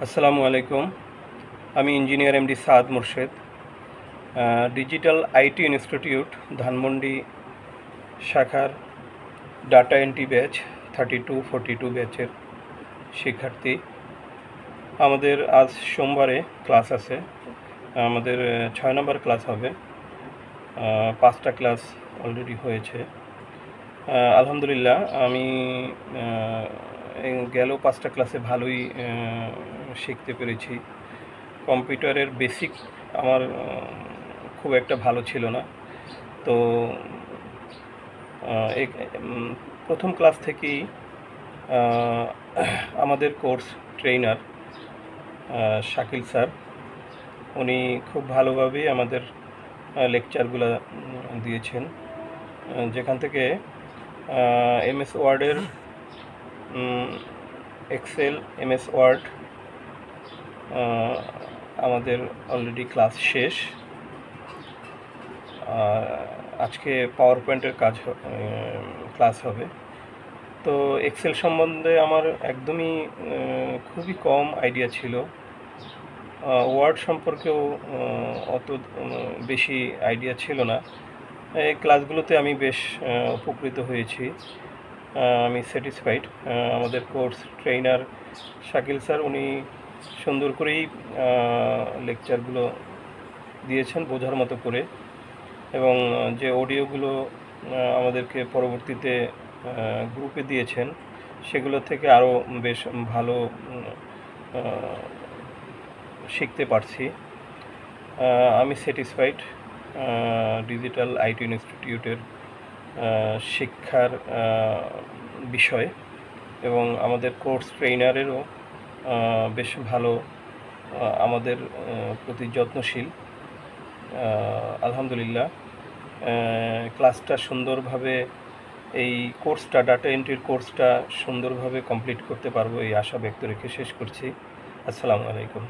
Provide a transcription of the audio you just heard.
আসসালামু আলাইকুম। আমি engineer MD Saad Murshed. Digital IT institute Dhanmondi শাখার ডাটা এন্ট্রি ব্যাচ 32-42 ব্যাচের শিক্ষার্থী। আমাদের আজ সোমবারে ক্লাস আছে। আমাদের 6 নম্বর ক্লাস হবে। 5টা ক্লাস অলরেডি হয়েছে। আলহামদুলিল্লাহ আমি গেল 5টা ক্লাসে ভালোই শিখতে পেরেছি। কম্পিউটারের বেসিক আমার খুব একটা ভালো ছিল না, তো প্রথম ক্লাস থেকেই আমাদের কোর্স ট্রেনার শাকিল স্যার উনি খুব ভালোভাবেই আমাদের লেকচারগুলো দিয়েছেন, যেখান থেকে এমএস ওয়ার্ডের এক্সেল, এমএস ওয়ার্ড আমাদের অলরেডি ক্লাস শেষ। আজকে পাওয়ার পয়েন্টের ক্লাস হবে। তো এক্সেল সম্বন্ধে আমার একদমই খুবই কম আইডিয়া ছিল। ওয়ার্ড সম্পর্কেও অত বেশি আইডিয়া ছিল না। এই ক্লাসগুলোতে আমি বেশ উপকৃত হয়েছি। আমি স্যাটিসফাইড। আমাদের কোর্স ট্রেনার শাকিল স্যার উনি সুন্দর করেই লেকচারগুলো দিয়েছেন বোঝার মতো করে, এবং যে অডিওগুলো আমাদেরকে পরবর্তীতে গ্রুপে দিয়েছেন সেগুলো থেকে আরও বেশ ভালো শিখতে পারছি। আমি স্যাটিসফাইড ডিজিটাল আইটি ইনস্টিটিউটের শিক্ষার বিষয়, এবং আমাদের কোর্স ট্রেনারেরও বেশ ভালো আমাদের প্রতি যত্নশীল। আলহামদুলিল্লাহ ক্লাসটা সুন্দরভাবে, এই কোর্সটা ডাটা এন্ট্রির কোর্সটা সুন্দরভাবে কমপ্লিট করতে পারবো এই আশা ব্যক্ত রেখে শেষ করছি। আসসালামু আলাইকুম।